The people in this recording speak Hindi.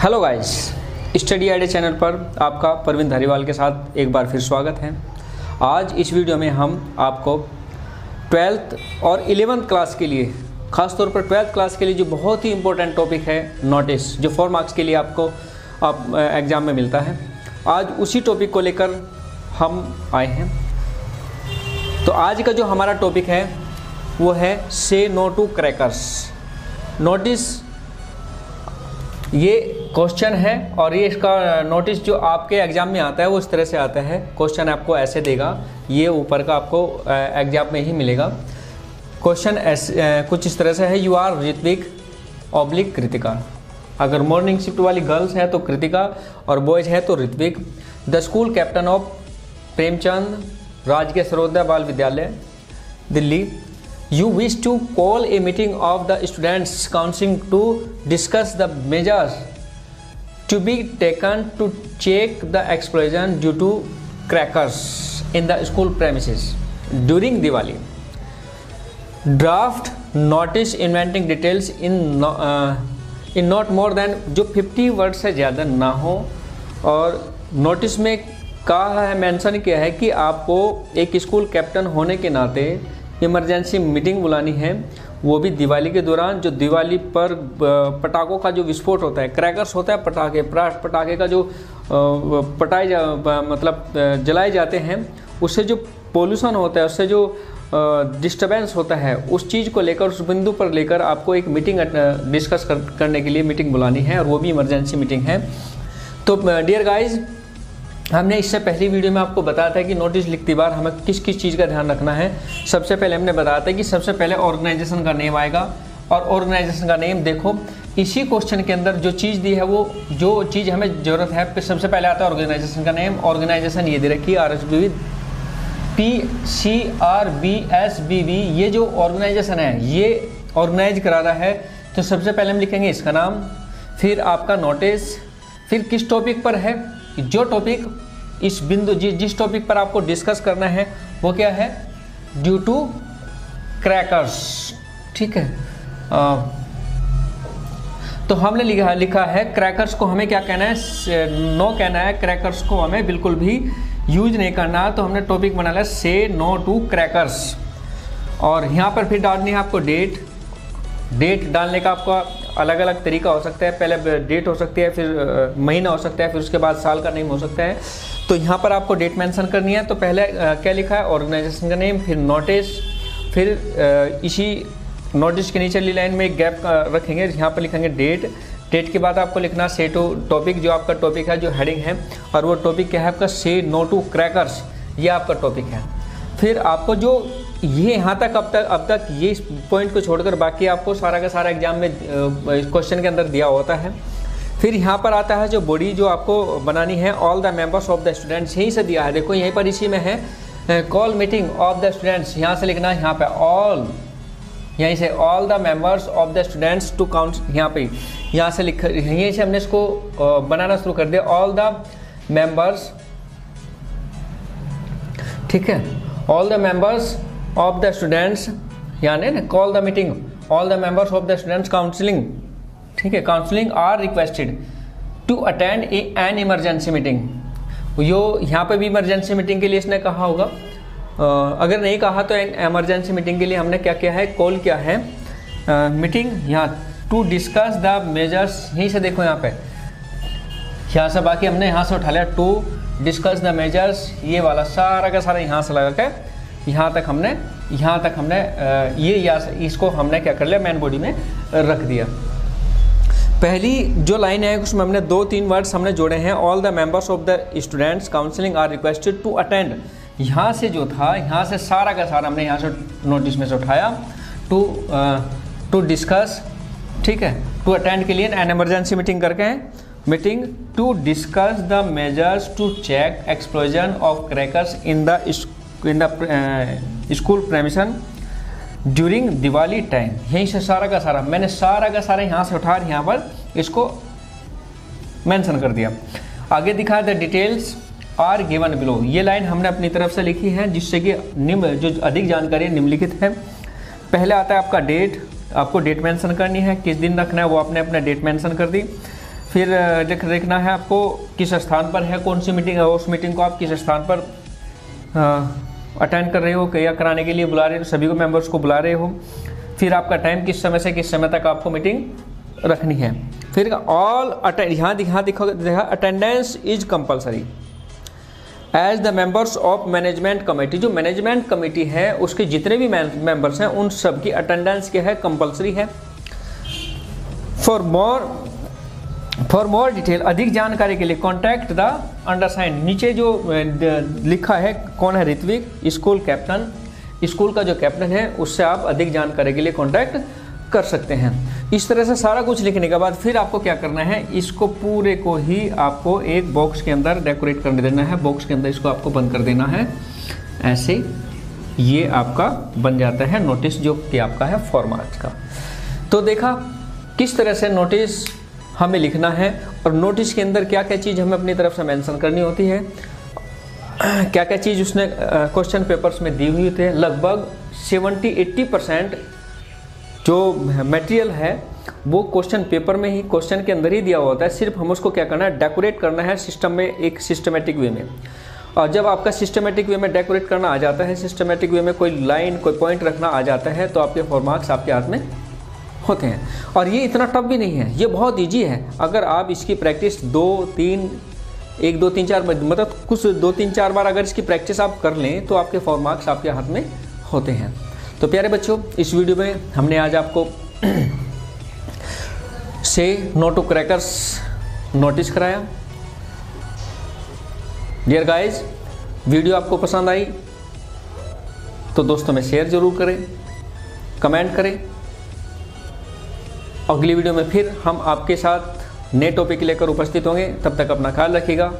Hello guys, study idea channel पर आपका परवीन धारीवाल के साथ एक बार फिर स्वागत है। आज इस वीडियो में हम आपको 12th और 11th क्लास के लिए, ख़ासतौर पर 12th क्लास के लिए जो बहुत ही इम्पोर्टेंट टॉपिक है नोटिस, जो 4 मार्क्स के लिए आपको एग्ज़ाम में मिलता है, आज उसी टॉपिक को लेकर हम आए हैं। तो आज का जो हमारा टॉपिक है वो है से नो टू क्रैकर्स। नोटिस ये क्वेश्चन है और ये इसका नोटिस जो आपके एग्ज़ाम में आता है वो इस तरह से आता है। क्वेश्चन आपको ऐसे देगा, ये ऊपर का आपको एग्जाम में ही मिलेगा। क्वेश्चन कुछ इस तरह से है, you are Ritvik oblique Kritika. अगर मॉर्निंग शिफ्ट वाली गर्ल्स है तो कृतिका और बॉयज़ है तो Ritvik. The school captain of Premchand Rajkiya Sarvodaya बाल विद्यालय Delhi. You wish to call a meeting of the students council to discuss the measures to be taken to check the explosion due to crackers in the school premises during Diwali. Draft notice inventing details in not more than जो 50 वर्ड से ज़्यादा ना हो। और नोटिस में कहा है, मेंशन किया है कि आपको एक स्कूल कैप्टन होने के नाते इमरजेंसी मीटिंग बुलानी है, वो भी दिवाली के दौरान। जो दिवाली पर पटाखों का जो विस्फोट होता है, क्रैकर्स होता है, पटाखे का जो जलाए जाते हैं, उससे जो पोल्यूशन होता है, उससे जो डिस्टर्बेंस होता है, उस चीज़ को लेकर, उस बिंदु पर लेकर आपको एक मीटिंग डिस्कस करने के लिए मीटिंग बुलानी है, और वो भी इमरजेंसी मीटिंग है। तो डियर गाइज, हमने इससे पहली वीडियो में आपको बताया था कि नोटिस लिखती बार हमें किस किस चीज़ का ध्यान रखना है। सबसे पहले हमने बताया था कि सबसे पहले ऑर्गेनाइजेशन का नेम आएगा, और ऑर्गेनाइजेशन का नेम देखो इसी क्वेश्चन के अंदर जो चीज़ दी है, वो जो चीज़ हमें ज़रूरत है, सबसे पहले आता है ऑर्गेनाइजेशन का नेम। ऑर्गेनाइजेशन ये दे रखी है RSBB PCRBSBB। ये जो ऑर्गेनाइजेशन है ये ऑर्गेनाइज करा रहा है, तो सबसे पहले हम लिखेंगे इसका नाम, फिर आपका नोटिस, फिर किस टॉपिक पर है, जो टॉपिक इस बिंदु जिस टॉपिक पर आपको डिस्कस करना है वो क्या है, ड्यू टू क्रैकर्स। ठीक है, तो हमने लिखा है क्रैकर्स को हमें क्या कहना है, नो कहना है। क्रैकर्स को हमें बिल्कुल भी यूज नहीं करना, तो हमने टॉपिक बना लिया से नो टू क्रैकर्स। और यहाँ पर फिर डालनी है आपको डेट डालने का आपका अलग अलग तरीका हो सकता है। पहले डेट हो सकती है, फिर महीना हो सकता है, फिर उसके बाद साल का नेम हो सकता है। तो यहाँ पर आपको डेट मेंशन करनी है। तो पहले क्या लिखा है, ऑर्गेनाइजेशन का नेम, फिर नोटिस, फिर इसी नोटिस के नीचे वाली लाइन में एक गैप रखेंगे, यहाँ पर लिखेंगे डेट के बाद आपको लिखना से टू टॉपिक, जो आपका टॉपिक है, जो हेडिंग है, और वो टॉपिक क्या है आपका, से नो टू क्रैकर्स, ये आपका टॉपिक है। फिर आपको जो ये यहाँ तक अब तक ये पॉइंट को छोड़कर बाकी आपको सारा का सारा एग्जाम में क्वेश्चन के अंदर दिया होता है। फिर यहाँ पर आता है जो बॉडी जो आपको बनानी है, all the members of the students, यहीं से दिया है, देखो यहीं पर इसी में है, call meeting of the students, यहाँ से लिखना है, यहाँ पे ऑल, यहीं से all the members of the students to count, यहाँ से यहीं से हमने इसको बनाना शुरू कर दिया, ऑल द मेंबर्स। ठीक है, all the members of the students, यानी call the meeting all the members of the students counselling. ठीक है, counselling are requested to attend an emergency meeting. यो यहाँ पे भी इमरजेंसी मीटिंग के लिए इसने कहा होगा, अगर नहीं कहा तो इमरजेंसी मीटिंग के लिए हमने क्या किया है, कॉल किया है मीटिंग, यहाँ टू डिस्कस द मेजर्स, यहीं से देखो यहाँ से बाकी हमने यहाँ से उठा लिया, टू डिस्कस द मेजर्स, ये वाला सारा का सारा यहाँ से लगा के यहाँ तक हमने इसको हमने क्या कर लिया, मेन बॉडी में रख दिया। पहली जो लाइन है उसमें हमने 2-3 वर्ड्स हमने जोड़े हैं, all the members of the students counselling are requested to attend. यहाँ से जो था, यहाँ से सारा का सारा हमने यहाँ से नोटिस में से उठाया, टू डिस्कस, ठीक है, टू अटेंड के लिए एन इमरजेंसी मीटिंग करके हैं, meeting to discuss the measures to check explosion of crackers in the school premises during Diwali time. यहीं से सारा का सारा मैंने यहाँ से उठा यहाँ पर इसको मेंशन कर दिया। आगे दिखा the details are given below, ये लाइन हमने अपनी तरफ से लिखी है, जिससे कि जो अधिक जानकारी निम्नलिखित है। पहले आता है आपका डेट, आपको डेट मेंशन करनी है, किस दिन रखना है वो आपने अपना डेट मेंशन कर दी। फिर देखना है आपको किस स्थान पर है, कौन सी मीटिंग है, उस मीटिंग को आप किस स्थान पर अटेंड कर रहे हो या कराने के लिए बुला रहे हो, सभी को मेंबर्स को बुला रहे हो। फिर आपका टाइम किस समय से किस समय तक आपको मीटिंग रखनी है। फिर ऑल यहाँ देखा attendance is compulsory as the members of management committee. जो मैनेजमेंट कमेटी है उसके जितने भी मेंबर्स हैं उन सब की अटेंडेंस क्या है, कंपलसरी है। फॉर मोर डिटेल, अधिक जानकारी के लिए कॉन्टैक्ट द अंडरसाइंड। नीचे जो लिखा है कौन है, ऋत्विक, स्कूल कैप्टन, स्कूल का जो कैप्टन है उससे आप अधिक जानकारी के लिए कॉन्टैक्ट कर सकते हैं। इस तरह से सारा कुछ लिखने के बाद फिर आपको क्या करना है, इसको पूरे को ही आपको एक बॉक्स के अंदर डेकोरेट करने देना है। बॉक्स के अंदर इसको आपको बंद कर देना है ऐसे। ये आपका बन जाता है नोटिस जो कि आपका है फॉर्मेट का। तो देखा किस तरह से नोटिस हमें लिखना है और नोटिस के अंदर क्या क्या चीज़ हमें अपनी तरफ से मेंशन करनी होती है, क्या क्या चीज़ उसने क्वेश्चन पेपर्स में दी हुई थे। लगभग 70-80% जो मटेरियल है वो क्वेश्चन पेपर में ही, क्वेश्चन के अंदर ही दिया होता है। सिर्फ हम उसको क्या करना है, डेकोरेट करना है सिस्टम में, एक सिस्टमेटिक वे में। और जब आपका सिस्टमेटिक वे में डेकोरेट करना आ जाता है, सिस्टमेटिक वे में कोई लाइन कोई पॉइंट रखना आ जाता है, तो आपके 4 मार्क्स आपके हाथ में होते हैं। और ये इतना टफ भी नहीं है, ये बहुत ईजी है। अगर आप इसकी प्रैक्टिस 1 2 3 4 मतलब कुछ 2 3 4 बार अगर इसकी प्रैक्टिस आप कर लें तो आपके 4 मार्क्स आपके हाथ में होते हैं। तो प्यारे बच्चों, इस वीडियो में हमने आज आपको से नो टू क्रैकर्स नोटिस कराया। डियर गाइज, वीडियो आपको पसंद आई तो दोस्तों में शेयर जरूर करें, कमेंट करें। अगली वीडियो में फिर हम आपके साथ नए टॉपिक लेकर उपस्थित होंगे। तब तक अपना ख्याल रखिएगा।